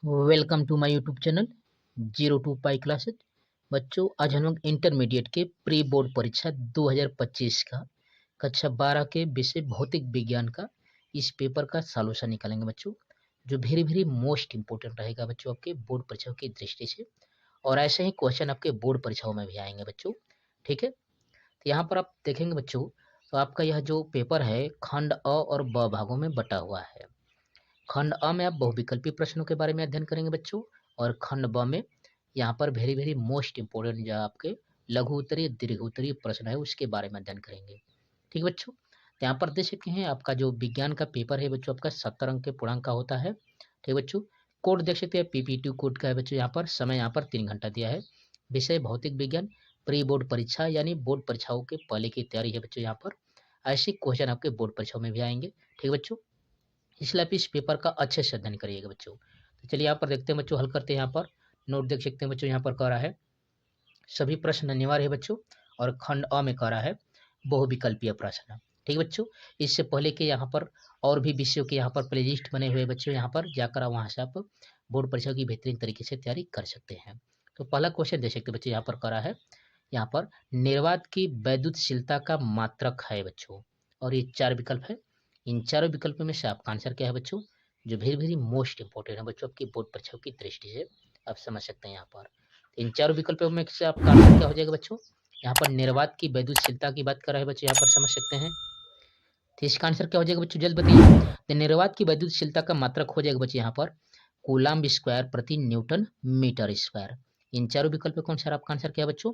Welcome to my YouTube channel 02 pi classes. बच्चों, आज हम लोग इंटरमीडिएट के प्री बोर्ड परीक्षा 2025 का कक्षा 12 के विषय भौतिक विज्ञान का इस पेपर का सॉल्यूशन निकालेंगे बच्चों, जो वेरी वेरी मोस्ट इंपोर्टेंट रहेगा बच्चों आपके बोर्ड परीक्षाओं की दृष्टि से। और ऐसे ही क्वेश्चन आपके बोर्ड परीक्षाओं में भी आएंगे बच्चों। ठीक है, तो यहाँ पर आप देखेंगे बच्चों, तो आपका यह जो पेपर है खंड अ और ब भागों में बटा हुआ है। खंड अ में आप बहुविकल्पी प्रश्नों के बारे में अध्ययन करेंगे बच्चों, और खंड ब में यहाँ पर वेरी वेरी मोस्ट इंपोर्टेंट जो आपके लघु उत्तरीय दीर्घ उत्तरीय प्रश्न है उसके बारे में अध्ययन करेंगे। ठीक बच्चों, तो यहाँ पर देख सकते हैं आपका जो विज्ञान का पेपर है बच्चों, आपका 70 अंक के पूर्णांक का होता है। ठीक बच्चों, कोड देख सकते हैं पीपीटी कोड का है बच्चों, यहाँ पर समय यहाँ पर 3 घंटा दिया है। विषय भौतिक विज्ञान, प्री बोर्ड परीक्षा यानी बोर्ड परीक्षाओं के पहले की तैयारी है बच्चों। यहाँ पर ऐसे क्वेश्चन आपके बोर्ड परीक्षाओं में भी आएंगे। ठीक बच्चों, इसलिए आप इस पेपर का अच्छे से अध्ययन करिएगा बच्चों। तो चलिए यहाँ पर देखते हैं बच्चों, हल करते हैं। यहाँ पर नोट देख सकते हैं बच्चों, यहाँ पर कह रहा है सभी प्रश्न अनिवार्य है बच्चों, और खंड अ में कह रहा है बहुविकल्पीय प्रश्न। ठीक बच्चों, इससे पहले के यहाँ पर और भी विषयों के यहाँ पर प्ले लिस्ट बने हुए बच्चों, यहाँ पर जाकर वहाँ से आप बोर्ड परीक्षा की बेहतरीन तरीके से तैयारी कर सकते हैं। तो पहला क्वेश्चन देख सकते हैं बच्चों, यहाँ पर कह रहा है यहाँ पर निर्वात की वैद्युतशीलता का मात्रक है बच्चों, और ये 4 विकल्प है। इन चारों विकल्पों में से आपका आंसर क्या है बच्चों, जो वेरी वेरी मोस्ट इंपोर्टेंट है बच्चों आपकी बोर्ड परीक्षाओं की दृष्टि से आप समझ सकते हैं। यहाँ पर इन चारों विकल्पों में से आपका आंसर क्या हो जाएगा बच्चों, यहाँ पर निर्वात की वैद्युतशीलता की बात कर रहे हैं बच्चों, यहाँ पर समझ सकते हैं। तो इसका आंसर क्या हो जाएगा बच्चों, जल्द बताइए। तो निर्वात की वैद्युतशीलता का मात्रक हो जाएगा बच्चों यहाँ पर कूलाम्ब स्क्वायर प्रति न्यूटन मीटर स्क्वायर। इन चारों विकल्प कौन सा आपका आंसर क्या है बच्चों,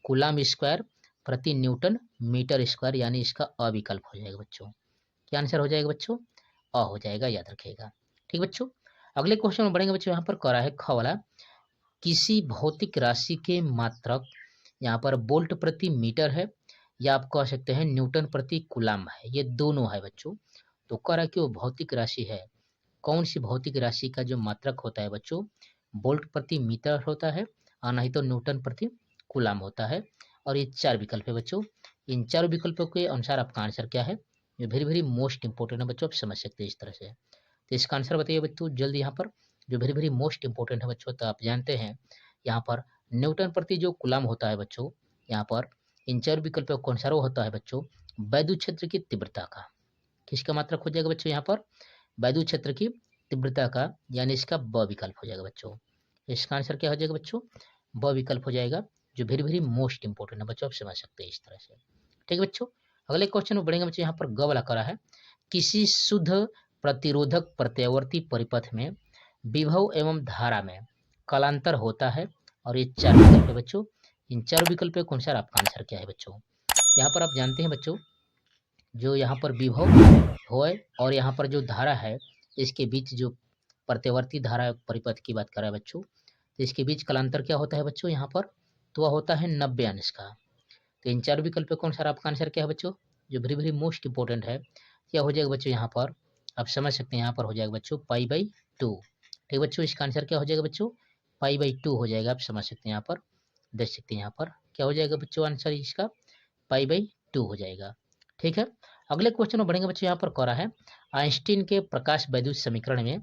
कूलाम्ब स्क्वायर प्रति न्यूटन मीटर स्क्वायर, यानी इसका अविकल्प हो जाएगा बच्चों। क्या आंसर हो जाएगा बच्चों, अ हो जाएगा, याद रखिएगा। ठीक बच्चों, अगले क्वेश्चन में बढ़ेंगे बच्चों। यहाँ पर कह रहा है ख वाला, किसी भौतिक राशि के मात्रक यहाँ पर वोल्ट प्रति मीटर है, या आप कह सकते हैं न्यूटन प्रति कूलाम्ब है, ये दोनों है बच्चों। तो कह रहा है कि वो भौतिक राशि है, कौन सी भौतिक राशि का जो मात्रक होता है बच्चों वोल्ट प्रति मीटर होता है, और नहीं तो न्यूटन प्रति कूलाम्ब होता है। और ये 4 विकल्प है बच्चों। इन चारों विकल्पों के अनुसार आपका आंसर क्या है, ये वेरी वेरी मोस्ट इंपोर्टेंट है बच्चों, आप समझ सकते हैं इस तरह से। तो इसका आंसर बताइए बच्चों जल्दी। यहाँ पर जो वेरी वेरी मोस्ट इंपोर्टेंट है बच्चों, तो आप जानते हैं यहाँ पर न्यूटन प्रति जो कूलाम्ब होता है बच्चों, यहाँ पर इन 4 विकल्पों के अनुसार वो होता है बच्चों वैद्युत क्षेत्र की तीव्रता का। किसका मात्रक हो जाएगा बच्चों, यहाँ पर वैद्युत क्षेत्र की तीव्रता का, यानी इसका ब विकल्प हो जाएगा बच्चों। इसका आंसर क्या हो जाएगा बच्चों, ब विकल्प हो जाएगा, जो वेरी वेरी मोस्ट इंपोर्टेंट है बच्चों, आप समझ सकते हैं इस तरह से। ठीक है बच्चों, अगले क्वेश्चन में बढ़ेंगे बच्चों। यहाँ पर ग वाला करा है किसी शुद्ध प्रतिरोधक प्रत्यावर्ती परिपथ में विभव एवं धारा में कालांतर होता है, और ये 4 विकल्प है बच्चों। इन 4 विकल्पों के अनुसार आपका आंसर क्या है बच्चों। यहाँ पर आप जानते हैं बच्चों, जो यहाँ पर विभव हो और यहाँ पर जो धारा है, इसके बीच जो प्रत्यावर्ती धारा परिपथ की बात कर रहा है बच्चों, तो इसके बीच कालांतर क्या होता है बच्चों यहाँ पर, तो वह होता है 90 अंश का। तो इन 4 विकल्पों के अनुसार आपका आंसर क्या है बच्चों, जो वेरी वेरी मोस्ट इंपोर्टेंट है, क्या हो जाएगा बच्चों, यहाँ पर आप समझ सकते हैं, यहाँ पर हो जाएगा बच्चों π/2। ठीक बच्चों, इसका आंसर क्या हो जाएगा बच्चों, π/2 हो जाएगा, आप समझ सकते हैं। यहाँ पर देख सकते हैं, यहाँ पर क्या हो जाएगा बच्चों आंसर इसका π/2 हो जाएगा। ठीक है, अगले क्वेश्चन में बढ़ेंगे बच्चों। यहाँ पर कह रहा है आइंस्टीन के प्रकाश वैद्युत समीकरण में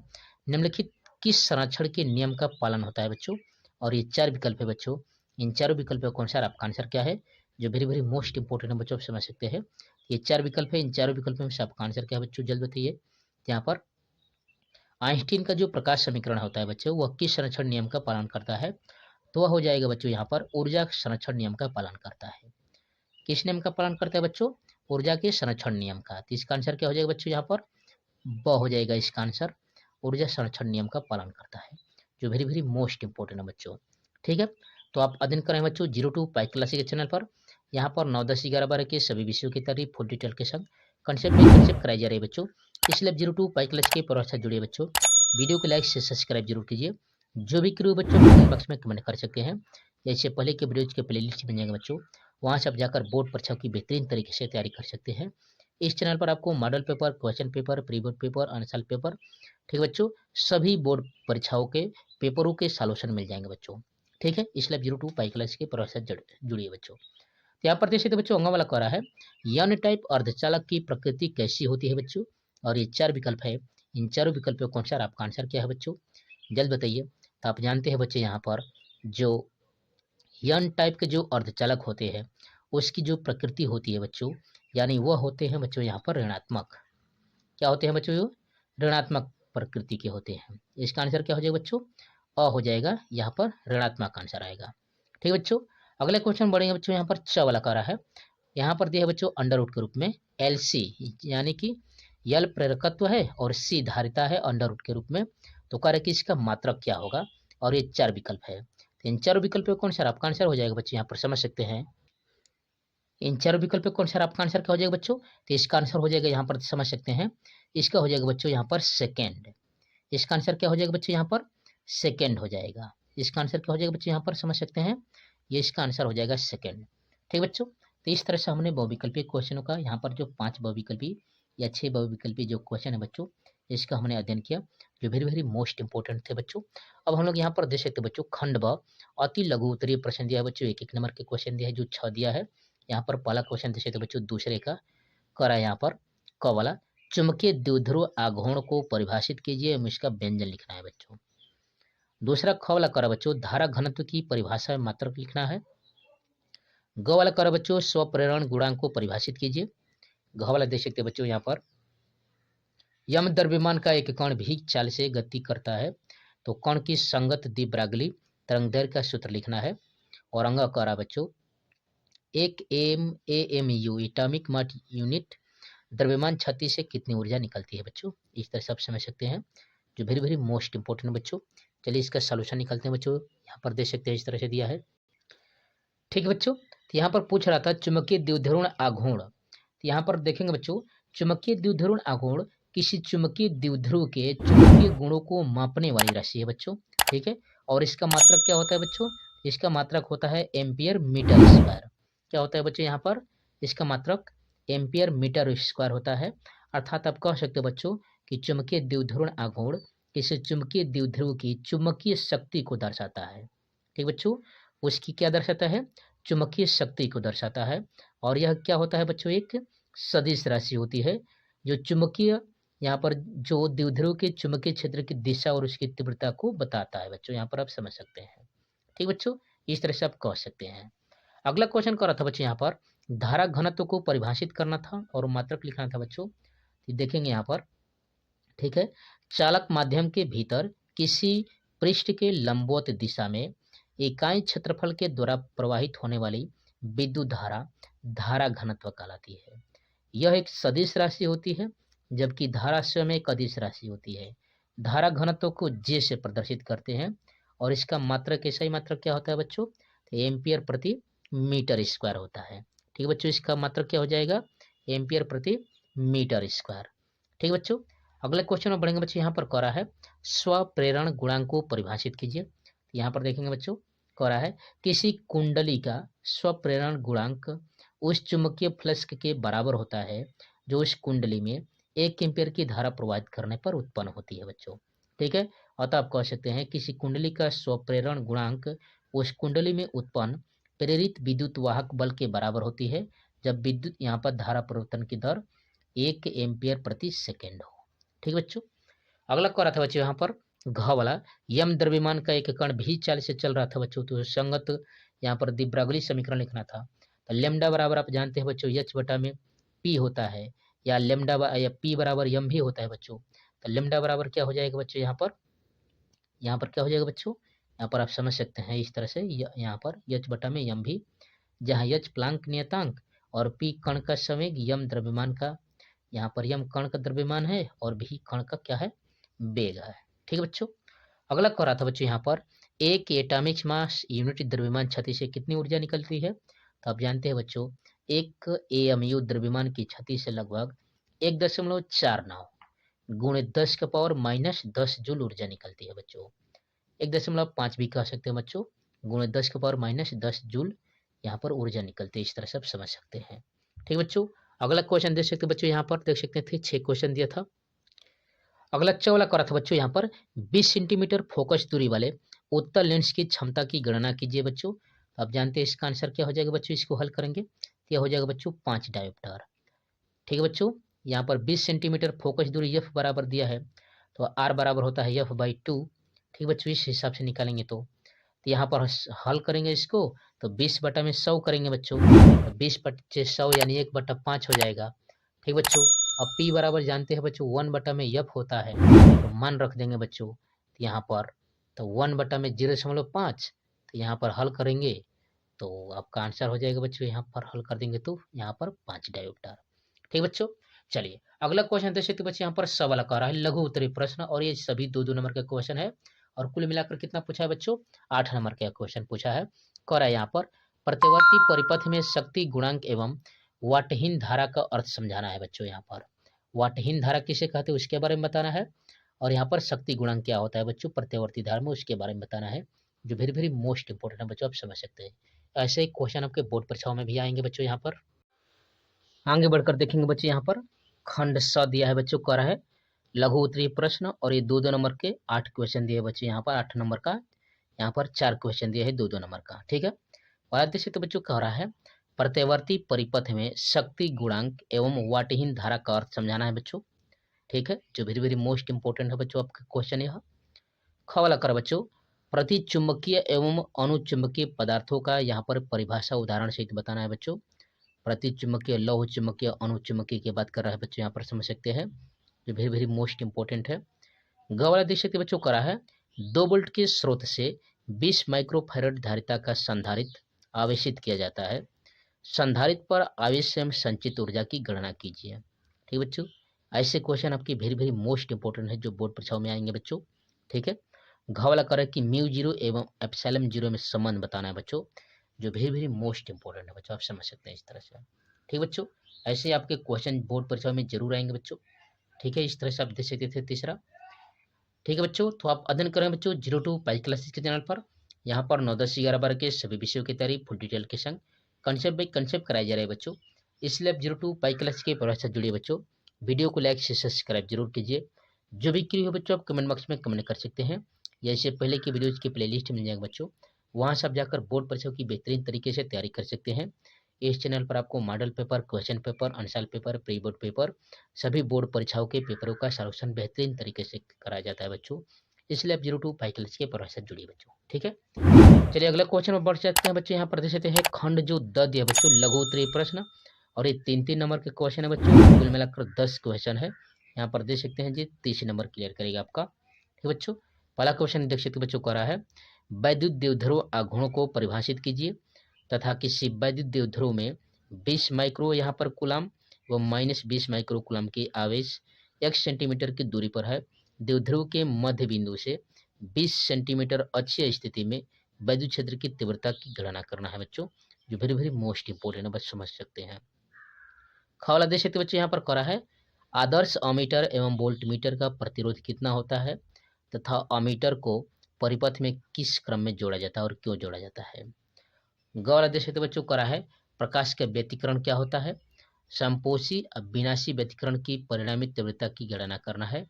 निम्नलिखित किस संरक्षण के नियम का पालन होता है बच्चों, और ये 4 विकल्प है बच्चों। इन चारों विकल्पों के अनुसार आपका आंसर क्या है, जो वेरी वेरी मोस्ट इंपोर्टेंट है बच्चों, आप समझ सकते हैं। ये 4 विकल्प है, इन चारों विकल्पों में से आपका आंसर क्या है बच्चों, जल्द बताइए। यहाँ पर आइंस्टीन का जो प्रकाश समीकरण होता है बच्चों, वह किस संरक्षण नियम का पालन करता है, तो वह हो जाएगा बच्चों यहाँ पर ऊर्जा संरक्षण नियम का पालन करता है। किस नियम का पालन करता है बच्चों, ऊर्जा के संरक्षण नियम का। तो इसका आंसर क्या हो जाएगा बच्चों, यहाँ पर ब हो जाएगा इसका आंसर, ऊर्जा संरक्षण नियम का पालन करता है, जो वेरी वेरी मोस्ट इंपोर्टेंट है बच्चों। ठीक है, तो आप अध्ययन करें बच्चों 02 पाई क्लासिक के चैनल पर। यहाँ पर 9, 10, 11, 12 के सभी विषयों की तैयारी फुल डिटेल के संग कंसेप्ट बाई कंसेप्ट कराई जा रही है बच्चों। इसलिए 02 पाई क्लास के परिवार से जुड़िए बच्चों। वीडियो को लाइक से सब्सक्राइब जरूर कीजिए। जो भी क्रू बच्चों कमेंट बॉक्स में कमेंट कर सकते हैं, जैसे पहले के वीडियोज के प्ले लिस्ट बन जाएंगे बच्चों, वहाँ से आप जाकर बोर्ड परीक्षाओं की बेहतरीन तरीके से तैयारी कर सकते हैं। इस चैनल पर आपको model paper, question paper, pre board paper, अनसल पेपर, ठीक बच्चों, सभी बोर्ड परीक्षाओं के पेपरों के सॉल्यूशन मिल जाएंगे बच्चों। ठीक है, इसलिए 02 पाई क्लास के प्रोसेस जुड़िए बच्चों। तो यहाँ पर देख सकते बच्चों, अंगा वाला कह रहा है यन टाइप अर्धचालक की प्रकृति कैसी होती है बच्चों, और ये 4 विकल्प है। इन चारों विकल्पों के अनुसार आपका आंसर क्या है बच्चों, जल्द बताइए। तो आप जानते हैं बच्चे यहाँ पर जो यन टाइप के जो अर्धचालक होते हैं उसकी जो प्रकृति होती है बच्चों, यानी वह होते हैं बच्चों यहाँ पर ऋणात्मक। क्या होते हैं बच्चों? ऋणात्मक प्रकृति के होते हैं। इसका आंसर क्या हो जाएगा बच्चों? अ हो जाएगा, यहाँ पर ऋणात्मक आंसर आएगा। ठीक है बच्चों, अगले क्वेश्चन बढ़ेंगे बच्चों। यहाँ पर च वाला कर रहा है, यहाँ पर दिया है बच्चों अंडर रूट के रूप में एल सी, यानी कि यल प्रेरकत्व है और सी धारिता है अंडर रूट के रूप में। तो कार्य कि इसका मात्रक क्या होगा, और ये 4 विकल्प है। तो इन 4 विकल्प में कौन सा आपका आंसर हो जाएगा बच्चे, यहाँ पर समझ सकते हैं। इन 4 विकल्प में कौन सा आपका आंसर क्या हो जाएगा बच्चों? तो इसका आंसर हो जाएगा, यहाँ पर समझ सकते हैं, इसका हो जाएगा बच्चों यहाँ पर सेकेंड। इसका आंसर क्या हो जाएगा बच्चों? यहाँ पर सेकेंड हो जाएगा। इसका आंसर क्या हो जाएगा बच्चों? यहाँ पर समझ सकते हैं, ये इसका आंसर हो जाएगा सेकेंड। ठीक बच्चों, तो इस तरह से हमने बहुविकल्पी क्वेश्चनों का यहाँ पर जो 5 बहुविकल्पी या 6 बहुविकल्पी जो क्वेश्चन है बच्चों, इसका हमने अध्ययन किया, जो वेरी वेरी मोस्ट इंपोर्टेंट थे बच्चों। अब हम लोग यहाँ पर देख सकते बच्चों, खंड ब अति लघु उत्तरीय प्रश्न दिया है बच्चों, 1-1 नंबर के क्वेश्चन दिया है, जो 6 दिया है। यहाँ पर पहला क्वेश्चन देख सकते बच्चों, दूसरे का करा यहाँ पर क वाला, चुंबकीय द्विध्रुव आघूर्ण को परिभाषित कीजिए, इसका व्यंजन लिखना है बच्चों। दूसरा ख वाला करा बच्चों, धारा घनत्व की परिभाषा में मात्रक लिखना है। ग वाला करा बच्चों, स्वप्रेरण गुणांक को परिभाषित कीजिए। घ वाला देख सकते बच्चों, यहाँ पर यम द्रव्यमान का एक कण भी चाल से गति करता है, तो कण की संगत द्विपरागली तरंगदैर्घ्य का सूत्र लिखना है। और अंग करा बच्चों, एक AMU एटॉमिक मास यूनिट द्रव्यमान छत्ती से कितनी ऊर्जा निकलती है बच्चों, इस तरह से आप समझ सकते हैं, जो वेरी वेरी मोस्ट इंपोर्टेंट बच्चों। चलिए इसका सॉल्यूशन निकालते हैं बच्चों, यहाँ पर देख सकते हैं इस तरह से दिया है। ठीक है बच्चों, तो यहाँ पर पूछ रहा था चुंबकीय द्विध्रुव आघूर्ण। तो यहाँ पर देखेंगे बच्चों, चुंबकीय द्विध्रुव आघूर्ण किसी चुंबकीय द्विध्रुव के चुंबकीय गुणों को मापने वाली राशि है बच्चों। ठीक है, और इसका मात्रक क्या होता है बच्चों? इसका मात्रक होता है एम्पियर मीटर स्क्वायर। क्या होता है बच्चों यहाँ पर? इसका मात्रक एम्पियर मीटर स्क्वायर होता है। अर्थात आप कह सकते हो बच्चों कि चुंबकीय द्विध्रुव आघूर्ण किसी चुंबकीय द्विध्रुव की चुंबकीय शक्ति को दर्शाता है। ठीक बच्चों, उसकी क्या दर्शाता है? चुंबकीय शक्ति को दर्शाता है। और यह क्या होता है बच्चों? एक सदिश राशि होती है, जो चुंबकीय यहाँ पर जो द्विध्रुव के चुंबकीय क्षेत्र की दिशा और उसकी तीव्रता को बताता है बच्चों, यहाँ पर आप समझ सकते हैं। ठीक बच्चों, इस तरह से आप कह सकते हैं। अगला क्वेश्चन कर रहा था बच्चों, यहाँ पर धारा घनत्व को परिभाषित करना था और मात्रक लिखना था बच्चों। देखेंगे यहाँ पर, ठीक है, चालक माध्यम के भीतर किसी पृष्ठ के लंबवत दिशा में इकाई क्षेत्रफल के द्वारा प्रवाहित होने वाली विद्युत धारा धारा घनत्व कहलाती है। यह एक सदिश राशि होती है, जबकि धारा स्वयं एक अदिश राशि होती है। धारा घनत्व को जे से प्रदर्शित करते हैं, और इसका मात्रक ऐसा ही मात्रक क्या होता है बच्चों? तो एम्पियर प्रति मीटर स्क्वायर होता है। ठीक है बच्चों, इसका मात्रक क्या हो जाएगा? एम्पियर प्रति मीटर स्क्वायर। ठीक है बच्चों, अगले क्वेश्चन में बढ़ेंगे बच्चों। यहाँ पर कह रहा है स्वप्रेरण गुणांक को परिभाषित कीजिए। यहाँ पर देखेंगे बच्चों, कह रहा है किसी कुंडली का स्वप्रेरण गुणांक उस चुंबकीय फ्लक्स के बराबर होता है जो उस कुंडली में 1 एम्पियर की धारा प्रवाहित करने पर उत्पन्न होती है बच्चों। ठीक है, अतः आप कह सकते हैं किसी कुंडली का स्वप्रेरण गुणांक उस कुंडली में उत्पन्न प्रेरित विद्युत वाहक बल के बराबर होती है, जब विद्युत यहाँ पर धारा परिवर्तन की दर 1 एम्पियर प्रति सेकेंड हो। ठीक बच्चों, अगला कह रहा था बच्चों यहाँ पर घ वाला, यम द्रव्यमान का एक कण भी चाल से चल रहा था बच्चों, तो संगत यहाँ पर द्विपरागली समीकरण लिखना था। तो लेमडा बराबर आप जानते हैं बच्चों एच बटा में पी होता है, या लेमडा या पी बराबर यम भी होता है बच्चों। तो लेमडा बराबर क्या हो जाएगा बच्चों? यहाँ पर क्या हो जाएगा बच्चों? यहाँ पर आप समझ सकते हैं इस तरह से, यहाँ पर एच बटा में यम भी, जहाँ एच प्लांक नियतांक और पी कण का संवेग, यम द्रव्यमान का, यहाँ पर यम कण का द्रव्यमान है और भी कण का क्या है? वेग है। ठीक है बच्चों, अगला कह रहा था बच्चों यहाँ पर एक एटॉमिक मास यूनिट द्रव्यमान छत्ती से कितनी ऊर्जा निकलती है? तो आप जानते हैं बच्चों, एक AMU द्रव्यमान की छत्ती से लगभग 1.49 गुणे 10 का पावर -10 जूल ऊर्जा निकलती है बच्चों। 1.5 भी कह सकते हैं बच्चों, गुणे 10 का पावर -10 जूल यहाँ पर ऊर्जा निकलती है। इस तरह से आप समझ सकते हैं। ठीक बच्चों, अगला क्वेश्चन देख सकते बच्चों, यहाँ पर देख सकते थे 6 क्वेश्चन दिया था। अगला 14 करा था बच्चों, यहाँ पर 20 सेंटीमीटर फोकस दूरी वाले उत्तल लेंस की क्षमता की गणना कीजिए बच्चों। आप जानते हैं इसका आंसर क्या हो जाएगा बच्चों? इसको हल करेंगे तो यह हो जाएगा बच्चों 5 डायोप्टर। ठीक है बच्चों, यहाँ पर 20 सेंटीमीटर फोकस दूरी एफ बराबर दिया है, तो आर बराबर होता है F/2। ठीक ठीक बच्चों, इस हिसाब से निकालेंगे तो यहाँ पर हल करेंगे इसको तो 20/100 करेंगे बच्चों, तो 20/100 यानी 1/5 हो जाएगा। ठीक बच्चों, अब P बराबर जानते हैं बच्चों 1/F होता है, तो मान रख देंगे बच्चों यहाँ पर, तो 1/0.5, तो यहाँ पर हल करेंगे तो आपका आंसर हो जाएगा बच्चों, यहाँ पर हल कर देंगे तो यहाँ पर 5 डायोप्टर। ठीक बच्चों, चलिए अगला क्वेश्चन देख सकते बच्चे, यहाँ पर सवाल आ रहा है लघु उत्तरीय प्रश्न, और ये सभी 2-2 नंबर का क्वेश्चन है, और कुल मिलाकर कितना पूछा है बच्चों, 8 नंबर का क्वेश्चन पूछा है। कर है यहाँ पर प्रत्यवर्ती परिपथ में शक्ति गुणांक एवं वाटहीन धारा का अर्थ समझाना है बच्चों। यहाँ पर वाटहीन धारा किसे कहते हैं उसके बारे में बताना है, और यहाँ पर शक्ति गुणांक क्या होता है बच्चों प्रत्यवर्ती धारा में, उसके बारे में बताना है, जो वेरी वेरी मोस्ट इंपोर्टेंट है बच्चों, आप समझ सकते हैं। ऐसे ही क्वेश्चन आपके बोर्ड परीक्षाओं में भी आएंगे बच्चों। यहाँ पर आगे बढ़कर देखेंगे बच्चे, यहाँ पर खंड स दिया है बच्चों, कर है लघु उत्तरीय प्रश्न, और ये 2-2 नंबर के 8 क्वेश्चन दिए बच्चे, यहाँ पर 8 नंबर का, यहाँ पर 4 क्वेश्चन दिए है 2-2 नंबर का। ठीक है, और देख तो बच्चों कह रहा है प्रत्यवर्ती परिपथ में शक्ति गुणांक एवं वाटहीन धारा का अर्थ समझाना है बच्चों। ठीक है, जो वेरी वेरी मोस्ट इंपोर्टेंट है बच्चों आपका क्वेश्चन यह। ख वाला कर बच्चों प्रति चुंबकीय एवं अनुचुंबकीय पदार्थों का यहाँ पर परिभाषा उदाहरण सहित बताना है बच्चों। प्रति चुंबकीय, लौह चुंबकीय, अनुचुंबकीय की बात कर रहा है बच्चों, यहाँ पर समझ सकते हैं, जो वेरी वेरी मोस्ट इंपोर्टेंट है। ग वाला देख सकते बच्चों करा है 2 वोल्ट के स्रोत से 20 माइक्रोफैरड धारिता का संधारित्र आवेशित किया जाता है, संधारित्र पर आवेश में संचित ऊर्जा की गणना कीजिए। ठीक बच्चों, ऐसे क्वेश्चन आपकी वेरी वेरी मोस्ट इंपोर्टेंट है जो बोर्ड परीक्षाओं में आएंगे बच्चों। ठीक है, घ वाला कर कि μ0 एवं एप्सिलॉन 0 में संबंध बताना है बच्चों, जो वेरी वेरी मोस्ट इंपोर्टेंट है बच्चों, आप समझ सकते हैं इस तरह से। ठीक बच्चों, ऐसे आपके क्वेश्चन बोर्ड परीक्षा में जरूर आएंगे बच्चों। ठीक है, इस तरह से आप देख सकते थे तीसरा। ठीक है बच्चों, तो आप अध्ययन करें बच्चों 02 5 क्लासेस के चैनल पर, यहाँ पर 9, 10, 11, 12 के सभी विषयों की तैयारी फुल डिटेल के संग कंसेप्ट बाई कंसेप्ट कराए जा रहे हैं बच्चों, इसलिए आप 02 5 क्लास के परिवार से जुड़िए बच्चों। वीडियो को लाइक से सब्सक्राइब जरूर कीजिए, जो भी क्री हो बच्चों आप कमेंट बॉक्स में कमेंट कर सकते हैं, या इससे पहले की वीडियोज की प्लेलिस्ट मिल जाएगा बच्चों, वहाँ से आप जाकर बोर्ड परीक्षाओं की बेहतरीन तरीके से तैयारी कर सकते हैं। इस चैनल पर आपको model paper, question paper, answer paper, pre board paper, सभी बोर्ड परीक्षाओं के पेपरों का सॉल्यूशन बेहतरीन तरीके से कराया जाता है बच्चों, इसलिए आप 02 5 क्लास के परिवार से जुड़िए बच्चों। ठीक है, चलिए अगले क्वेश्चन में बढ़ जाते हैं बच्चों। यहाँ पर देख सकते हैं खंड जो द दिया बच्चों लघु उत्तरीय प्रश्न, और ये 3-3 नंबर के क्वेश्चन है बच्चों, कुल मिलाकर 10 क्वेश्चन है। यहाँ पर देख सकते हैं जी 30 नंबर क्लियर करेगा आपका। ठीक बच्चों, पहला क्वेश्चन देख सकते बच्चों कह रहा है वैद्युत द्विध्रुव आघूर्ण को परिभाषित कीजिए तथा किसी वैद्युत द्विध्रुव में 20 माइक्रो यहाँ पर कुलाम व -20 माइक्रो कुलाम की आवेश x सेंटीमीटर की दूरी पर है, द्विध्रुव के मध्य बिंदु से 20 सेंटीमीटर अक्षीय स्थिति में वैद्युत क्षेत्र की तीव्रता की गणना करना है बच्चों, जो वेरी वेरी मोस्ट इंपोर्टेंट है, बस समझ सकते हैं। खवाला देख सकते बच्चों यहाँ पर करा है आदर्श अमीटर एवं वोल्टमीटर का प्रतिरोध कितना होता है तथा अमीटर को परिपथ में किस क्रम में जोड़ा जाता है और क्यों जोड़ा जाता है। ग वाला देख सकते बच्चों करा है प्रकाश का व्यतिकरण क्या होता है, संपोषी विनाशी व्यतिकरण की परिणामी तीव्रता की गणना करना है।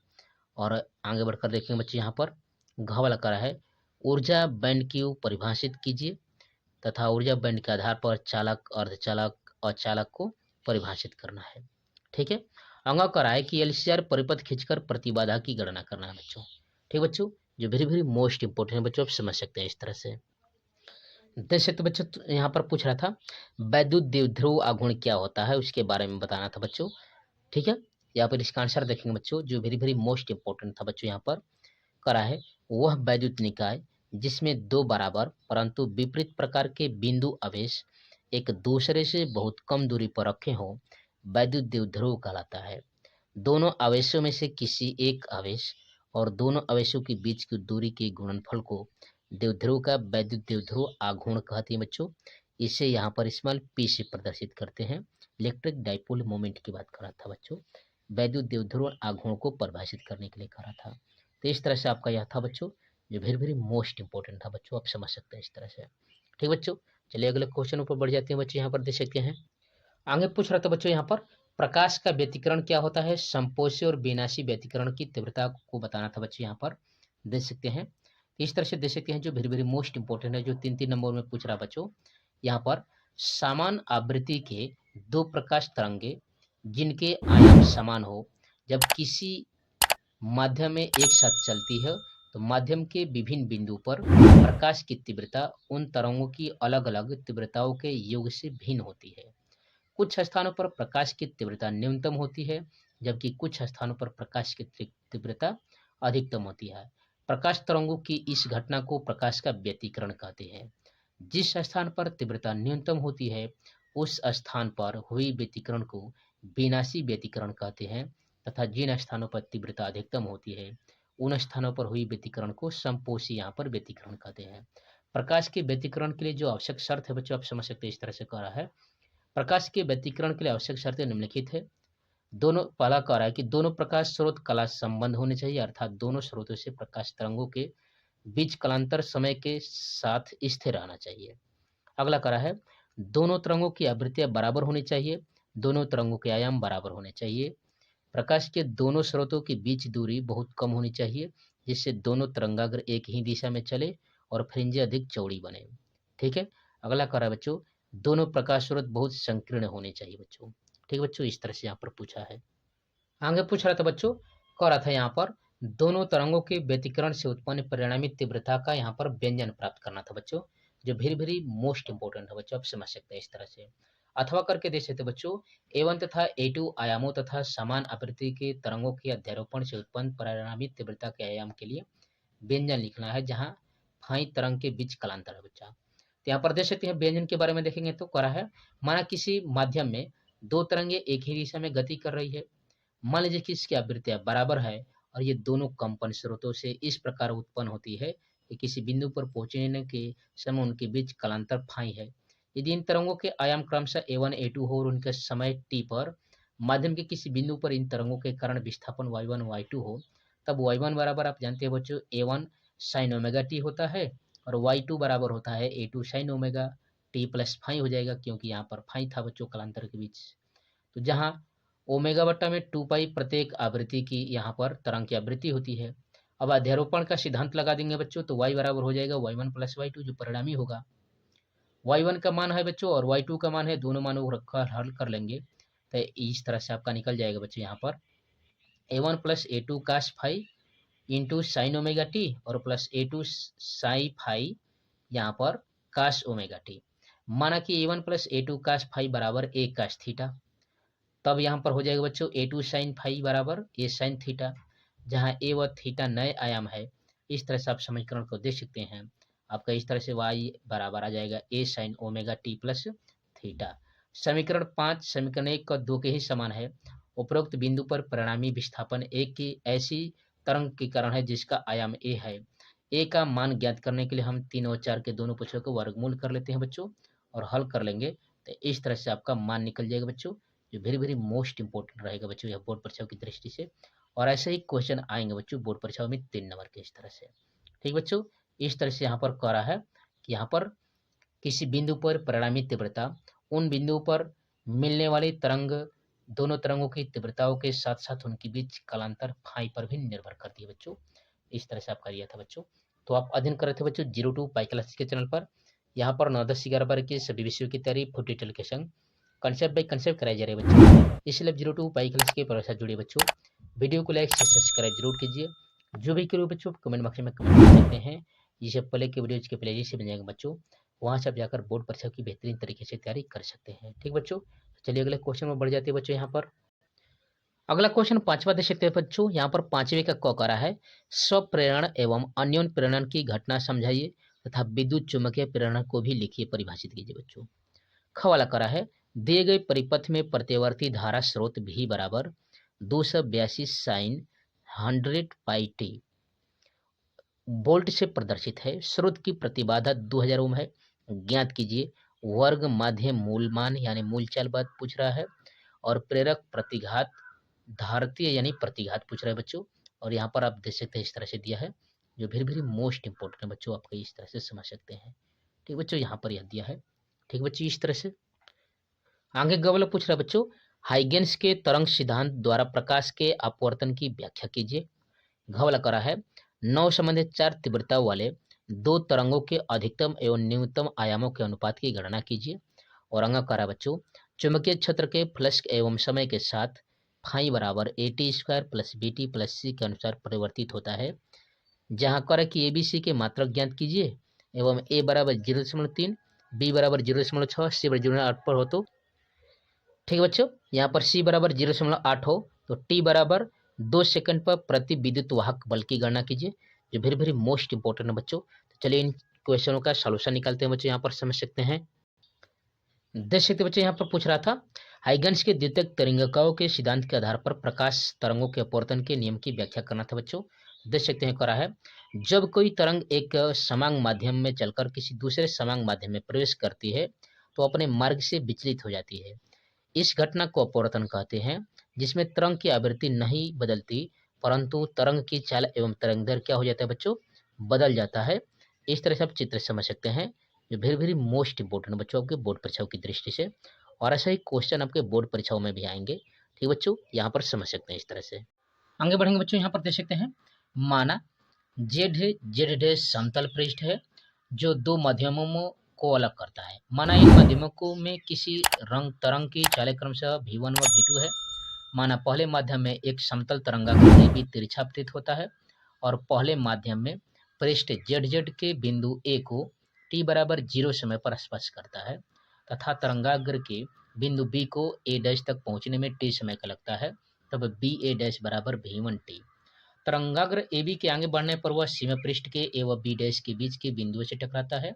और आगे बढ़कर देखेंगे बच्चे यहाँ पर घ वाला करा है ऊर्जा बैंड की परिभाषित कीजिए तथा ऊर्जा बैंड के आधार पर चालक, अर्धचालक, अचालक को परिभाषित करना है। ठीक है, अंगा करा है कि एलसीआर परिपथ खींचकर प्रतिबाधा की गणना करना है बच्चों। ठीक बच्चों, जो वेरी वेरी मोस्ट इंपोर्टेंट है बच्चों, आप समझ सकते हैं इस तरह से। जैसे तो बच्चों यहाँ पर पूछ रहा था वैद्युत द्विध्रुव आघूर्ण क्या होता है उसके बारे में बताना था बच्चों। ठीक है, यहाँ पर इसका आंसर देखेंगे बच्चों, जो वेरी वेरी मोस्ट इंपोर्टेंट था बच्चों, यहाँ पर करा है वह वैद्युत निकाय जिसमें दो बराबर परंतु विपरीत प्रकार के बिंदु आवेश एक दूसरे से बहुत कम दूरी पर रखे हों वैद्युत द्विध्रुव कहलाता है। दोनों आवेशों में से किसी एक आवेश और दोनों आवेशों के बीच की दूरी के गुणनफल को द्विध्रुव का वैद्युत द्विध्रुव आघूर्ण कहते हैं बच्चों। इसे यहाँ पर स्मॉल पी से प्रदर्शित करते हैं। इलेक्ट्रिक डाइपोल मोमेंट की बात कर रहा था बच्चों, वैद्युत द्विध्रुव आघूर्ण को परिभाषित करने के लिए कर रहा था। तो इस तरह से आपका यह था बच्चों, जो वेरी वेरी मोस्ट इंपोर्टेंट था बच्चों, आप समझ सकते हैं इस तरह से। ठीक बच्चों, चलिए अगले क्वेश्चन ऊपर बढ़ जाते हैं बच्चों। यहाँ पर देख सकते हैं आगे पूछ रहा था बच्चों यहाँ पर प्रकाश का व्यतिकरण क्या होता है, संपोषी और विनाशी व्यतिकरण की तीव्रता को बताना था बच्चों, यहाँ पर देख सकते हैं। इस तरह से देख सकते हैं जो वेरी वेरी मोस्ट इंपोर्टेंट है, जो 3-3 नंबर में पूछ रहा बच्चों। यहाँ पर समान आवृत्ति के दो प्रकाश तरंगे जिनके आयाम समान हो जब किसी माध्यम में एक साथ चलती है तो माध्यम के विभिन्न बिंदु पर प्रकाश की तीव्रता उन तरंगों की अलग अलग तीव्रताओं के योग से भिन्न होती है। कुछ स्थानों पर प्रकाश की तीव्रता न्यूनतम होती है, जबकि कुछ स्थानों पर प्रकाश की तीव्रता अधिकतम होती है। प्रकाश तरंगों की इस घटना को प्रकाश का व्यतिकरण कहते हैं। जिस स्थान पर तीव्रता न्यूनतम होती है, उस स्थान पर हुई व्यतिकरण को विनाशी व्यतिकरण कहते हैं, तथा जिन स्थानों पर तीव्रता अधिकतम होती है, उन स्थानों पर हुई व्यतिकरण को समपोषी यहाँ पर व्यतिकरण कहते हैं। प्रकाश के व्यतिकरण के लिए जो आवश्यक शर्त है बच्चों, आप समझ सकते हैं, इस तरह से कह रहा है। प्रकाश के व्यतिकरण के लिए आवश्यक शर्तें निम्नलिखित है। दोनों, पहला कह रहा है कि दोनों प्रकाश स्रोत कला संबंध होने चाहिए, अर्थात दोनों स्रोतों से प्रकाश तरंगों के बीच कलांतर समय के साथ स्थिर रहना चाहिए। अगला कह रहा है दोनों तरंगों की आवृत्तियां बराबर होनी चाहिए, दोनों तरंगों के आयाम बराबर होने चाहिए। प्रकाश के दोनों स्रोतों के बीच दूरी बहुत कम होनी चाहिए, जिससे दोनों तरंगाग्र एक ही दिशा में चले और फ्रिंजें अधिक चौड़ी बने। ठीक है। अगला कह रहा है बच्चों दोनों प्रकाश स्रोत बहुत संकीर्ण होने चाहिए बच्चों। ठीक बच्चों, इस तरह से यहाँ पर पूछा है। आगे पूछ रहा था बच्चों, कह रहा था यहाँ पर दोनों तरंगों के व्यतिकरण से उत्पन्न परिणामी तीव्रता का यहाँ पर व्यंजन प्राप्त करना था बच्चों, जो वेरी वेरी मोस्ट इंपोर्टेंट है बच्चों, आप समझ सकते हैं इस तरह से। अथवा करके दे सकते बच्चों A1 तथा A2 आयामों तथा समान आवृत्ति के तरंगों के अध्यारोपण से उत्पन्न परिणामी तीव्रता के आयाम के लिए व्यंजन लिखना है, जहाँ फाई तरंग के बीच कलांतर है बच्चा। तो यहाँ पर देख सकते हैं व्यंजन के बारे में देखेंगे तो करा है, माना किसी माध्यम में दो तरंगे एक ही दिशा में गति कर रही है। मान लीजिए कि इसकी आवृत्तियां बराबर है और ये दोनों कंपन स्रोतों से इस प्रकार उत्पन्न होती है कि किसी बिंदु पर पहुंचने के समय उनके बीच कलांतर फाई है। यदि इन तरंगों के आयाम क्रमशः A1 A2 हो और उनके समय t पर माध्यम के किसी बिंदु पर इन तरंगों के कारण विस्थापन y1 y2 हो, तब y1 बराबर आप जानते हैं बच्चों A1 साइन ओमेगा टी होता है और y2 बराबर होता है A2 sine omega t plus phi हो जाएगा, क्योंकि यहाँ पर फाई था बच्चों कलांतर के बीच। तो जहाँ ओमेगा बट्टा में 2 पाई प्रत्येक आवृत्ति की यहाँ पर तरंग की आवृत्ति होती है। अब अध्यारोपण का सिद्धांत लगा देंगे बच्चों, तो y बराबर हो जाएगा y1 प्लस y2, जो परिणामी होगा। y1 का मान है बच्चों और y2 का मान है, दोनों मानों को रखकर हल कर लेंगे तो इस तरह से आपका निकल जाएगा बच्चों यहाँ पर A1 plus A2 cos phi into sine omega t और प्लस A2 साई फाई यहाँ पर कास ओमेगा टी। माना कि A1 plus A2 cos phi बराबर A कास थीटा, तब यहाँ पर हो जाएगा बच्चों A2 साइन फाई बराबर A साइन थीटा, जहाँ A व थीटा नए आयाम है। इस तरह से आप समीकरण को देख सकते हैं। आपका इस तरह से y बराबर आ जाएगा A sign omega t plus theta. समीकरण 5 समीकरण 1 का 2 के ही समान है। उपरोक्त बिंदु पर परिणामी विस्थापन एक की ऐसी तरंग के कारण है जिसका आयाम A है। A का मान ज्ञात करने के लिए हम 3 और 4 के दोनों पक्षों को वर्गमूल कर लेते हैं बच्चों और हल कर लेंगे, तो इस तरह से आपका मान निकल जाएगा बच्चों, जो वेरी वेरी मोस्ट इंपॉर्टेंट रहेगा बच्चों यह बोर्ड परीक्षाओं की दृष्टि से। और ऐसे ही क्वेश्चन आएंगे बच्चों बोर्ड परीक्षाओं में 3 नंबर के इस तरह से। ठीक बच्चों, इस तरह से यहाँ पर कह रहा है कि यहाँ पर किसी बिंदु पर परिणामी तीव्रता उन बिंदुओं पर मिलने वाली तरंग दोनों तरंगों की तीव्रताओं के साथ साथ उनके बीच कालांतर फाई पर भी निर्भर करती है बच्चों। इस तरह से आपका दिया था बच्चों। तो आप अध्ययन कर रहे थे बच्चों 02 पाई क्लासेस के चैनल पर। यहाँ पर 9, 10, 11 बार के सभी विषयों की तैयारी फुल डिटेल के संग कंसेप्ट बाई कंसेप्ट कराई जा रही है बच्चों। इसलिए 02 पाई क्लास के साथ जुड़े बच्चों, वीडियो को लाइक से सब्सक्राइब जरूर कीजिए। जो भी करो बच्चों कमेंट बॉक्स में कमेंट कर सकते हैं। जिसे पहले के वीडियोज के प्लेलिस्ट से मिल जाएंगे बच्चों, वहाँ से आप जाकर बोर्ड परीक्षा की बेहतरीन तरीके से तैयारी कर सकते हैं। ठीक बच्चों, चलिए अगले क्वेश्चन में बढ़ जाते हैं बच्चों। यहाँ पर अगला क्वेश्चन 5वां देख सकते हैं बच्चों। यहाँ पर 5वें का क करा है स्वप्रेरण एवं अन्योन प्रेरण की घटना समझाइए तथा विद्युत चुम्बकीय प्रेरण को भी लिखिए, परिभाषित कीजिए बच्चों। ख वाला करा है दिए गए परिपथ में प्रत्यवर्ती धारा स्रोत भी बराबर 282 साइन 100 पाई टी वोल्ट से प्रदर्शित है। स्रोत की प्रतिबाधा 2000 ओम है। ज्ञात कीजिए वर्ग माध्य मूल मान यानी मूल चाल बात पूछ रहा है, और प्रेरक प्रतिघात धारतीय यानी प्रतिघात पूछ रहा है बच्चों। और यहाँ पर आप देख सकते हैं इस तरह से दिया है, जो वेरी वेरी मोस्ट इंपोर्टेंट है बच्चों, आपको इस तरह से समझ सकते हैं। ठीक बच्चों, यहाँ पर यह दिया है। ठीक बच्चों, इस तरह से आगे गवला पूछ रहा है बच्चों हाइगेंस के तरंग सिद्धांत द्वारा प्रकाश के अपवर्तन की व्याख्या कीजिए। घवला करा है 9 संबंधित 4 तीव्रता वाले दो तरंगों के अधिकतम एवं न्यूनतम आयामों के अनुपात की गणना कीजिए। और अंग करा बच्चों चुंबकीय क्षेत्र के फ्लक्स एवं समय के साथ फाई बराबर AT² plus BT plus C के अनुसार परिवर्तित होता है। जहाँ कर कि ABC के मात्रक ज्ञात कीजिए एवं A बराबर 0.3, B बराबर 0.6, C बराबर 0.8 पर हो तो ठीक है बच्चों। यहाँ पर C बराबर 0.8 हो तो T बराबर 2 सेकंड पर प्रति विद्युत वाहक बल की गणना कीजिए, जो वेरी वेरी मोस्ट इंपॉर्टेंट है बच्चों। तो चलिए इन क्वेश्चनों का सॉल्यूशन निकालते हैं बच्चों। यहाँ पर समझ सकते हैं, देख सकते बच्चों, यहाँ पर पूछ रहा था हाइगन्स के द्वितीयक तरंगिकाओं के सिद्धांत के आधार पर प्रकाश तरंगों के अपवर्तन के नियम की व्याख्या करना था बच्चों। देख सकते हैं करा है, जब कोई तरंग एक समांग माध्यम में चलकर किसी दूसरे समांग माध्यम में प्रवेश करती है तो अपने मार्ग से विचलित हो जाती है। इस घटना को अपवर्तन कहते हैं, जिसमें तरंग की आवृत्ति नहीं बदलती परंतु तरंग की चाल एवं तरंग क्या हो जाता है बच्चों, बदल जाता है। इस तरह से आप चित्र समझ सकते हैं, जो वेरी वेरी मोस्ट इंपोर्टेंट बच्चों आपके बोर्ड परीक्षाओं की दृष्टि से, और ऐसा ही क्वेश्चन आपके बोर्ड परीक्षाओं में भी आएंगे। ठीक बच्चों, यहाँ पर समझ सकते हैं इस तरह से। आगे बढ़ेंगे बच्चों, यहाँ पर देख सकते हैं, माना जेड है, जेड डैश समतल पृष्ठ है जो दो माध्यमों को अलग करता है। माना इन माध्यमों को में किसी रंग तरंग की चालक क्रमशः V1 व V2 है। माना पहले माध्यम में एक समतल तरंगाग्र AB तिरछा प्रतीत होता है और पहले माध्यम में पृष्ठ ZZ के बिंदु A को t बराबर 0 समय पर स्पर्श करता है तथा तरंगाग्र के बिंदु B को A डैश तक पहुंचने में t समय का लगता है, तब BA डैश बराबर V1t। तरंगाग्र AB के आगे बढ़ने पर वह सीमा पृष्ठ के A व B डैश के बीच के बिंदुओं से टकराता है।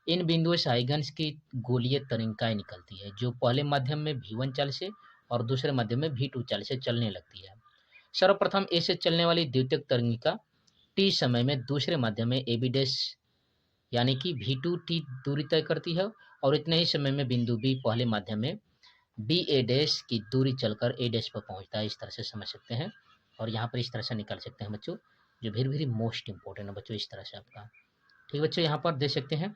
इन बिंदुओं से हाइगन्स की गोलीय तरंगिकाएं निकलती है, जो पहले माध्यम में V1 चाल से और दूसरे माध्यम में V2 चाल से चलने लगती है। सर्वप्रथम A से चलने वाली द्वितीयक तरंगिका t समय में दूसरे माध्यम में AB डैश यानी कि V2t दूरी तय करती है और इतने ही समय में बिंदु B पहले माध्यम में BA डैश की दूरी चलकर A डैश पर पहुंचता है। इस तरह से समझ सकते हैं और यहाँ पर इस तरह से निकाल सकते हैं बच्चों, जो वेरी वेरी मोस्ट इंपॉर्टेंट है बच्चों। इस तरह से आपका ठीक बच्चों, यहाँ पर देख सकते हैं,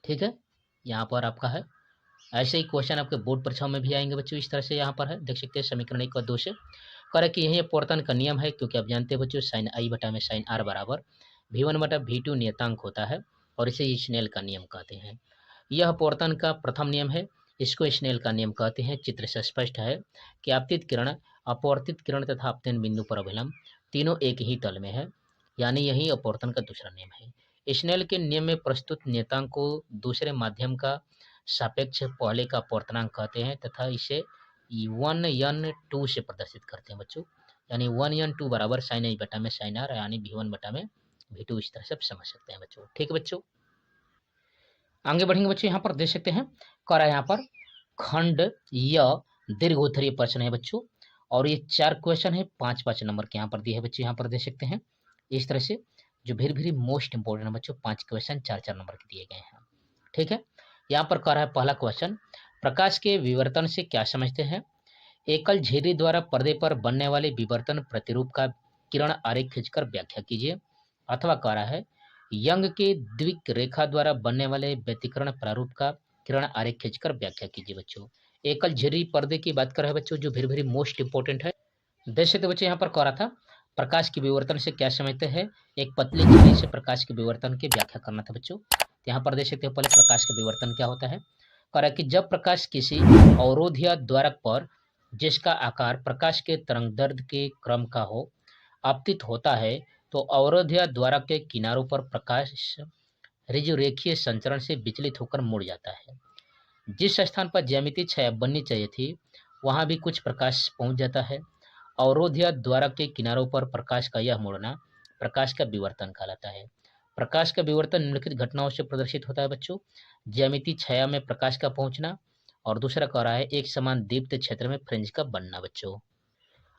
ठीक है, यहाँ पर आपका है। ऐसे ही क्वेश्चन आपके बोर्ड परीक्षाओं में भी आएंगे बच्चों। इस तरह से यहाँ पर है, देख सकते हैं समीकरण 1 व 2 से करे कि यही अपवर्तन का नियम है, क्योंकि आप जानते हैं बच्चों साइन आई बटा में साइन आर बराबर V1 बटा V2 नियतांक होता है और इसे स्नेल का नियम कहते हैं। यह अपवर्तन का प्रथम नियम है, इसको स्नेल का नियम कहते हैं। चित्र से स्पष्ट है कि आपतित किरण, अपवर्तित किरण तथा आपतन बिंदु पर अभिलंब तीनों एक ही तल में है, यानी यही अपवर्तन का दूसरा नियम है। स्नेल के नियम में प्रस्तुत नियतांक को दूसरे माध्यम का सापेक्ष पहले का अपवर्तनांक कहते हैं तथा इसे 1n2 से प्रदर्शित करते हैं बच्चों, यानी 1n2 बराबर साइन आई बटा में साइन आर यानी V1 बटा में V2। इस तरह से आप समझ सकते हैं बच्चों। ठीक है बच्चों, आगे बढ़ेंगे बच्चों। यहाँ पर देख सकते हैं करा यहाँ पर खंड या दीर्घोत्तरीय प्रश्न है बच्चों, और ये 4 क्वेश्चन है, 5-5 नंबर के यहाँ पर दिए है बच्चों। यहाँ पर देख सकते हैं इस तरह से, जो वेरी वेरी मोस्ट इंपोर्टेंट है बच्चों। 5 क्वेश्चन 4-4 नंबर के दिए गए हैं। ठीक है, यहाँ पर कह रहा है पहला क्वेश्चन, प्रकाश के विवर्तन से क्या समझते हैं? एकल झिर्री द्वारा पर्दे पर बनने वाले विवर्तन प्रतिरूप का किरण आरेख खींचकर व्याख्या कीजिए। अथवा कह रहा है यंग के द्विक रेखा द्वारा बनने वाले व्यतिकरण प्रारूप का किरण आरेख खींचकर व्याख्या कीजिए बच्चों। एकल झिर्री पर्दे की बात कर रहा है बच्चों, जो वेरी वेरी मोस्ट इंपोर्टेंट है। देख सकते बच्चों, यहाँ पर कह रहा था प्रकाश के विवर्तन से क्या समझते हैं? एक पतली झिल्ली से प्रकाश के विवर्तन की व्याख्या करना था बच्चों। यहाँ पर देख सकते हो पहले प्रकाश का विवर्तन क्या होता है। कह रहा है कि जब प्रकाश किसी अवरोध या द्वारक पर, जिसका आकार प्रकाश के तरंगदैर्ध्य के क्रम का हो, आपतित होता है तो अवरोध या द्वारक के किनारों पर प्रकाश ऋजुरेखीय संचरण से विचलित होकर मुड़ जाता है। जिस स्थान पर ज्यामितीय छाया बननी चाहिए थी वहां भी कुछ प्रकाश पहुंच जाता है। अवरोध या द्वारक के किनारों पर प्रकाश का यह मुड़ना प्रकाश का विवर्तन कहलाता है। प्रकाश का विवर्तन निम्नलिखित घटनाओं से प्रदर्शित होता है बच्चों। ज्यामितीय छाया में प्रकाश का पहुंचना, और दूसरा कह रहा है एक समान दीप्त क्षेत्र में फ्रिंज का बनना बच्चों।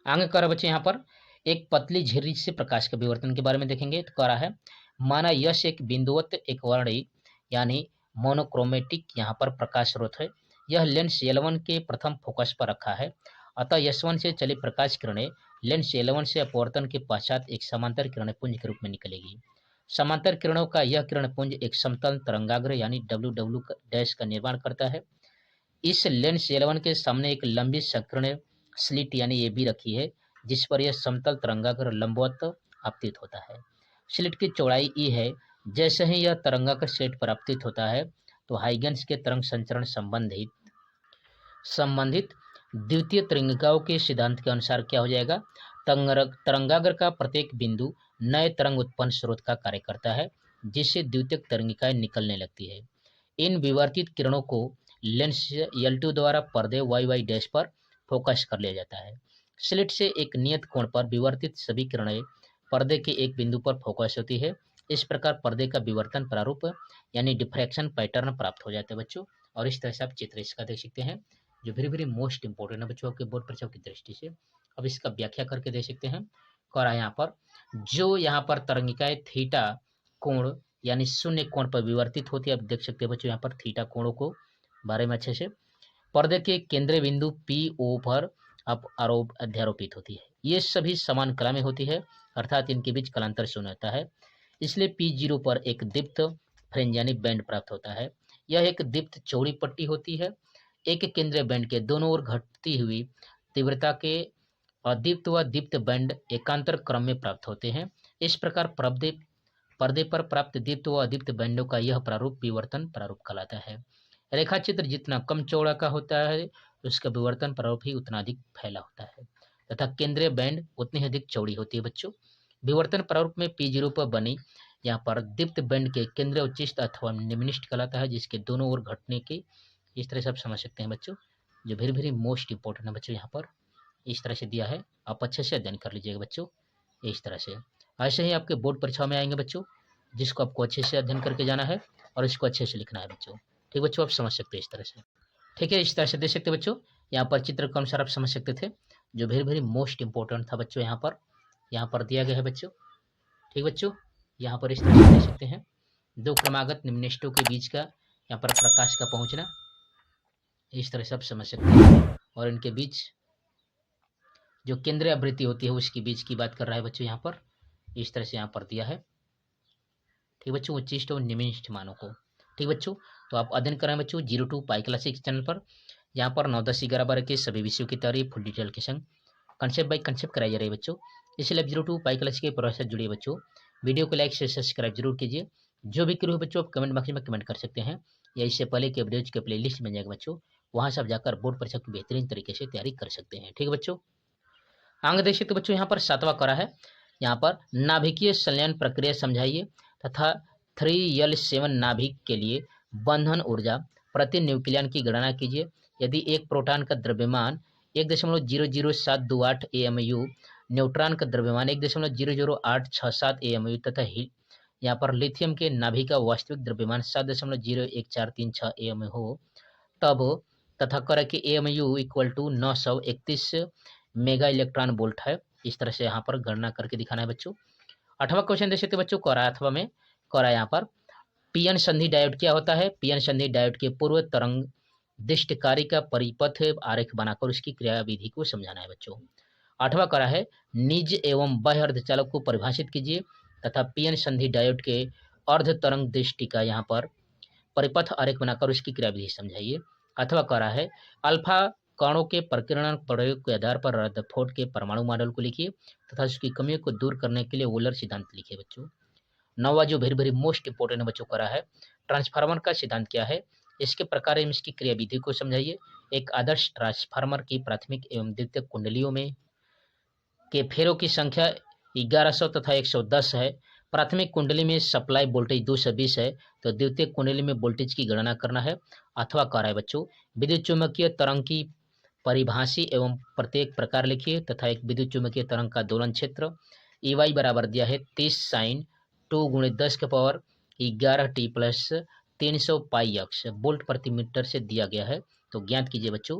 आगे कह रहा है बच्चे यहाँ पर एक पतली झिर्री से प्रकाश के विवर्तन के बारे में देखेंगे। तो कह रहा है माना यश एक बिंदुवत एक वर्णी यानी मोनोक्रोमेटिक यहाँ पर प्रकाश स्रोत है। यह लेंस L1 के प्रथम फोकस पर रखा है, अतः S1 से चली प्रकाश किरणें लेंस L1 से अपवर्तन के पश्चात एक समांतर किरण पुंज के रूप में निकलेगी। समांतर किरणों का यह किरण पुंज एक समतल तरंगाग्र यानी WW डैश का निर्माण करता है। इस लेंस L1 के सामने एक लंबी संकीर्ण स्लिट यानी AB रखी है, जिस पर यह समतल तरंगाग्र लंबवत आपतित होता है। स्लिट की चौड़ाई E है। जैसे ही यह तरंगाग्र स्लिट पर आपतित होता है तो हाइगन्स के तरंग संचरण संबंधित द्वितीय तरंगिकाओं के सिद्धांत के अनुसार क्या हो जाएगा, तरंगाग्र का प्रत्येक बिंदु नए तरंग उत्पन्न स्रोत का कार्य करता है, जिससे द्वितीयक तरंगिकाएं निकलने लगती है। इन विवर्तित किरणों को लेंस L2 द्वारा पर्दे YY डैश पर फोकस कर लिया जाता है। स्लिट से एक नियत कोण पर विवर्तित सभी किरणें पर्दे के एक बिंदु पर फोकस होती है। इस प्रकार पर्दे का विवर्तन प्रारूप यानी डिफ्रैक्शन पैटर्न प्राप्त हो जाता है बच्चों। और इस तरह से आप चित्र इसका देख सकते हैं, जो वेरी वेरी मोस्ट इंपॉर्टेंट है बच्चों आपके बोर्ड परीक्षाओं की दृष्टि से। अब इसका व्याख्या करके देख सकते हैं। और यहाँ पर जो यहाँ पर तरंगिकाएं थीटा कोण यानी शून्य कोण पर विवर्तित होती है, आप देख सकते हैं बच्चों यहाँ पर थीटा कोणों को बारे में अच्छे से, पर्दे के केंद्रीय बिंदु PO पर अध्यारोपित होती है। ये सभी समान कला में होती है, अर्थात इनके बीच कलांतर शून्य होता है। इसलिए P0 पर एक दीप्त फ्रिंज यानी बैंड प्राप्त होता है। यह एक दीप्त चौड़ी पट्टी होती है। एक केंद्रीय बैंड के दोनों ओर घटती हुई तीव्रता के अदीप्त व दीप्त बैंड एकांतर क्रम में प्राप्त होते हैं। इस प्रकार पर्दे पर प्राप्त दीप्त व अदीप्त बैंडों का यह प्रारूप विवर्तन प्रारूप कहलाता है। रेखाचित्र जितना कम चौड़ा का होता है, उसका विवर्तन प्रारूप ही उतना अधिक फैला होता है तथा केंद्रीय बैंड उतनी ही अधिक चौड़ी होती है बच्चों। विवर्तन प्रारूप में P0 पर बनी यहाँ पर दीप्त बैंड के केंद्रीय उच्चिष्ट अथवा निम्निष्ठ कहलाता है, जिसके दोनों ओर घटने के इस तरह से आप समझ सकते हैं बच्चों, जो वेरी वेरी मोस्ट इंपॉर्टेंट है बच्चों। यहाँ पर इस तरह से दिया है, आप अच्छे से अध्ययन कर लीजिएगा बच्चों। इस तरह से ऐसे ही आपके बोर्ड परीक्षा में आएंगे बच्चों, जिसको आपको अच्छे से अध्ययन करके जाना है और इसको अच्छे से लिखना है बच्चों। ठीक बच्चों, आप समझ सकते हैं इस तरह से। ठीक है, इस तरह से देख सकते हैं बच्चों, यहाँ पर चित्र के अनुसार आप समझ सकते थे, जो वेरी वेरी मोस्ट इंपॉर्टेंट था बच्चों। यहाँ पर दिया गया है बच्चों। ठीक बच्चों, यहाँ पर इस तरह से देख सकते हैं, दो क्रमागत निम्निष्ठों के बीच का यहाँ पर प्रकाश का पहुंचना, इस तरह से आप समझ सकते हैं। और इनके बीच जो केंद्रीय आवृत्ति होती है उसके बीच की बात कर रहा है बच्चों, यहाँ पर इस तरह से यहाँ पर दिया है। ठीक बच्चों, उच्चिष्ट और निम्निष्ठ मानों को। ठीक बच्चों, तो आप अध्ययन करें बच्चों 02 पाई क्लासिक चैनल पर। यहाँ पर 9, 10, 11, 12 के सभी विषयों की तैयारी फुल डिटेल के संग कंसेप्ट बाई कंसेप्ट कराई जा रही है बच्चों। इसलिए 02 पाई क्लास के प्रोसेस जुड़िए बच्चों। वीडियो को लाइक से सब्सक्राइब जरूर कीजिए। जो भी क्वेरी हो बच्चों आप कमेंट बॉक्स में कमेंट कर सकते हैं, या इससे पहले के वीडियोज के प्ले लिस्ट मिल जाएगा बच्चों, वहाँ से आप जाकर बोर्ड परीक्षा की बेहतरीन तरीके से तैयारी कर सकते हैं। ठीक है बच्चों, आगे देख सकते बच्चों, यहाँ पर 7वां करा है, यहाँ पर नाभिकीय संलयन प्रक्रिया समझाइए तथा 3L7 नाभिक के लिए बंधन ऊर्जा प्रति न्यूक्लियन की गणना कीजिए। यदि एक प्रोटॉन का द्रव्यमान 1.00728 AMU, न्यूट्रॉन का द्रव्यमान 1.00867 AMU तथा यहाँ पर लिथियम के नाभिक का वास्तविक द्रव्यमान 7.01436 AMU हो, तब तथा कर के AMU equal to 931 mega electron volt है। इस तरह से यहाँ पर गणना करके दिखाना है बच्चों। 8वां क्वेश्चन देख सकते बच्चों, कोरा अथवा में कोरा, यहाँ पर पीएन संधि डायोड क्या होता है। पीएन संधि डायोड के पूर्व तरंग दिष्टकारी का परिपथ आरेख बनाकर उसकी क्रियाविधि को समझाना है बच्चों। 8वां करा है, निज एवं बाह्य अर्धचालक को परिभाषित कीजिए तथा पीएन संधि डायोड के अर्ध तरंग दृष्टि का यहाँ पर परिपथ आरेख बनाकर उसकी क्रियाविधि समझाइए। अथवा करा है, अल्फा कणों के प्रकीर्णन प्रयोग के आधार पर रदरफोर्ड के परमाणु मॉडल को लिखिए तथा उसकी कमियों को दूर करने के लिए वोलर सिद्धांत लिखिए बच्चों। 9वां जो वेरी वेरी मोस्ट इंपोर्टेंट बच्चों करा है, ट्रांसफार्मर का सिद्धांत क्या है, इसके प्रकार एवं इसकी क्रियाविधि को समझाइए। एक आदर्श ट्रांसफार्मर की प्राथमिक एवं द्वितीयक कुंडलियों में के फेरों की संख्या 1100 तथा 110 है। प्राथमिक कुंडली में सप्लाई वोल्टेज 220 है, तो द्वितीय कुंडली में वोल्टेज की गणना करना है। अथवा करा है बच्चों, विद्युत चुम्बकीय तरंग की परिभाषी एवं प्रत्येक प्रकार लिखिए तथा एक विद्युत चुम्बकीय तरंग का दोलन क्षेत्र EY बराबर दिया है 30 sin 2 × 10 के पावर 11t प्लस 300 पाई x वोल्ट प्रति मीटर से दिया गया है। तो ज्ञात कीजिए बच्चों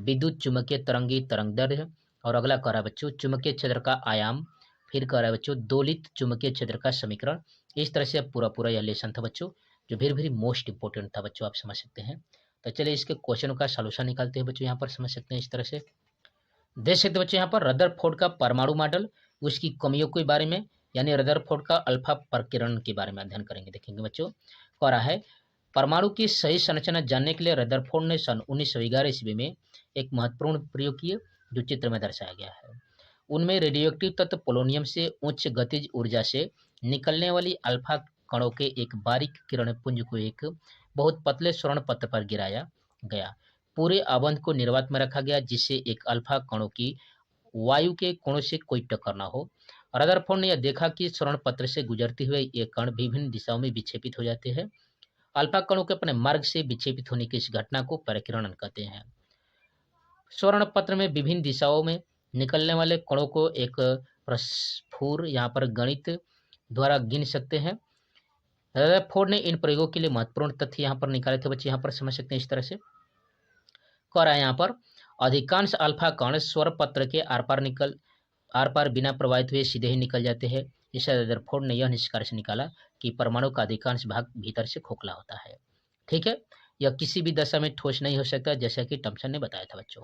विद्युत चुम्बकीय तरंगी तरंग दैर्ध्य। और अगला कह रहा है बच्चों चुम्बकीय क्षेत्र का आयाम। फिर कह रहा है बच्चों दोलित चुम्बकीय क्षेत्र का समीकरण। इस तरह से पूरा यह लेसन था बच्चों, जो वेरी वेरी मोस्ट इंपोर्टेंट था बच्चों, आप समझ सकते हैं। तो चलिए इसके क्वेश्चनों का सॉल्यूशन निकालते हैं बच्चों। यहाँ पर समझ सकते हैं इस तरह से देख सकते बच्चों, यहाँ पर रदरफोर्ड का परमाणु मॉडल, उसकी कमियों के बारे में यानी रदरफोर्ड का अल्फा प्रकीर्णन के बारे में अध्ययन करेंगे। देखेंगे बच्चों, कह रहा है परमाणु की सही संरचना जानने के लिए रदरफोर्ड ने सन 1911 ईस्वी में एक महत्वपूर्ण प्रयोग किए, जो चित्र में दर्शाया गया है। उनमें रेडियोएक्टिव तत्व पोलोनियम से उच्च गतिज ऊर्जा से निकलने वाली अल्फा कणों के एक बारीक किरण पुंज को एक बहुत पतले स्वर्ण पत्र पर गिराया गया। पूरे आबंध को निर्वात में रखा गया, जिससे एक अल्फा कणों की वायु के कोणों से कोई टक्कर न हो। रदरफोर्ड ने यह देखा कि स्वर्ण पत्र से गुजरते हुए ये कण विभिन्न दिशाओं में विक्षेपित हो जाते हैं। अल्फा कणों के अपने मार्ग से विक्षेपित होने की इस घटना को परिकिरण कहते हैं। स्वर्ण पत्र में विभिन्न दिशाओं में निकलने वाले कणों को एक प्रस्फुर यहाँ पर गणित द्वारा गिन सकते हैं। रदरफोर्ड ने इन प्रयोगों के लिए महत्वपूर्ण तथ्य यहाँ पर निकाले थे बच्चे, यहाँ पर समझ सकते हैं। इस तरह से कह रहा है यहाँ पर अधिकांश अल्फा कण स्वर्ण पत्र के आर पार बिना प्रवाहित हुए सीधे ही निकल जाते हैं। इससे रदरफोर्ड ने यह निष्कर्ष निकाला कि परमाणु का अधिकांश भाग भीतर से खोखला होता है। ठीक है, यह किसी भी दशा में ठोस नहीं हो सकता, जैसा कि थॉमसन ने बताया था बच्चों।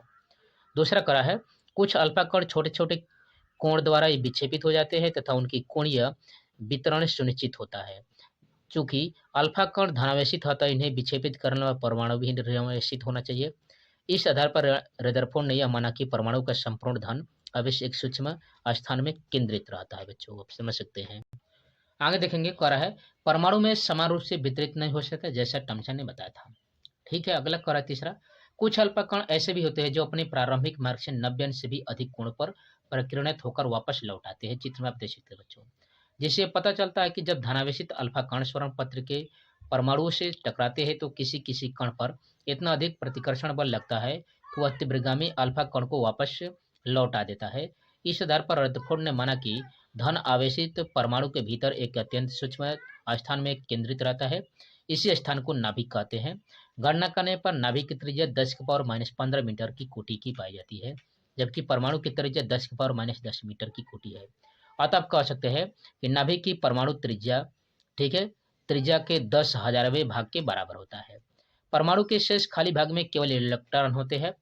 दूसरा करा है कुछ अल्फा कण छोटे छोटे कोण द्वारा विक्षेपित हो जाते हैं तथा उनकी कोणीय वितरण सुनिश्चित होता है। चूंकि अल्फा कण धनावेशित होता है, इन्हें विक्षेपित करने वाला परमाणु भी ऋणावेशित होना चाहिए। इस आधार पर रदरफोर्ड ने यह माना कि परमाणु का संपूर्ण धन आवेश एक सूक्ष्म स्थान में केंद्रित रहता है। बच्चों आप समझ सकते हैं। आगे देखेंगे, कह रहा है परमाणु में समान रूप से वितरित नहीं हो सकता, जैसा थॉमसन ने बताया था। ठीक है, अगला कह रहा है तीसरा, कुछ अल्फा कण ऐसे भी होते हैं जो अपने प्रारंभिक मार्ग से 90 अंश से भी अधिक कोण पर परिकिरणित होकर वापस लौट आते हैं। चित्र में आप देख सकते हैं बच्चों, जिससे पता चलता है कि जब धनावेशित अल्फा कण स्वर्ण पत्र के परमाणुओं से टकराते हैं तो किसी किसी कण पर इतना अधिक प्रतिकर्षण बल लगता है कि वह तीव्रगामी अल्फा कण को वापस लौटा देता है। इस आधार पर रदरफोर्ड ने माना कि धन आवेशित परमाणु के भीतर एक अत्यंत सूक्ष्म स्थान में केंद्रित रहता है। इसी स्थान को नाभिक कहते हैं। गणना करने पर नाभिक की त्रिज्या 10⁻⁻15 मीटर की कोटि की पाई जाती है, जबकि परमाणु की त्रिज्या 10⁻⁻10 मीटर की कोटि है। अतः आप कह सकते हैं कि नाभिक की परमाणु त्रिज्या, ठीक है, त्रिज्या के 10,000वें भाग के बराबर होता है। परमाणु के शेष खाली भाग में केवल इलेक्ट्रॉन होते हैं।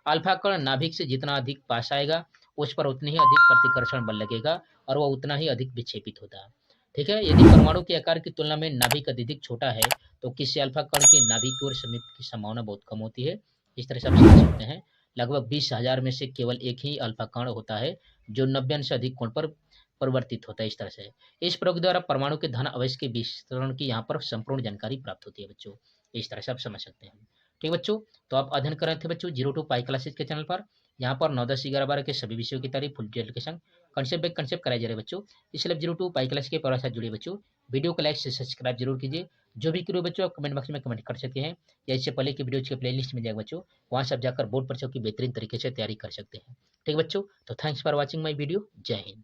अल्फा कण नाभिक से जितना अधिक पास आएगा उस पर उतनी ही अधिक प्रतिकर्षण बल लगेगा और वह उतना ही अधिक विक्षेपित होता है। ठीक है, यदि परमाणु के आकार की तुलना में नाभिक अत्यधिक छोटा है तो किसी अल्फा कण के नाभिक की ओर समीप की संभावना बहुत कम होती है। इस तरह से आप समझ सकते हैं। लगभग 20,000 में से केवल एक ही अल्फा कण होता है जो 90 अंश से अधिक कोण पर परिवर्तित होता है। इस तरह से इस प्रयोग द्वारा परमाणु के धन आवेश के विस्तरण की यहाँ पर संपूर्ण जानकारी प्राप्त होती है बच्चों। इस तरह से आप समझ सकते हैं। ठीक बच्चों, तो आप अध्ययन कर रहे थे बच्चों 02 पाई क्लासेस के चैनल पर। यहाँ पर 9, 10, 11, 12 के सभी विषयों की तारीफ फुल डिटेल के संग कंसेप्ट बाय कंसेप्ट कराए जा रहे बच्चों। इसलिए 02 पाई क्लास के परिवार साथ जुड़िए बच्चों। वीडियो को लाइक से सब्सक्राइब जरूर कीजिए। जो भी करो बच्चों आप कमेंट बॉक्स में कमेंट कर सकते हैं, या इससे पहले की वीडियो की प्लेलिस्ट में जाएगा बच्चों, वहाँ से आप जाकर बोर्ड परीक्षाओं की बेहतरीन तरीके से तैयारी कर सकते हैं। ठीक बच्चों, तो thanks for watching my video. जय हिंद।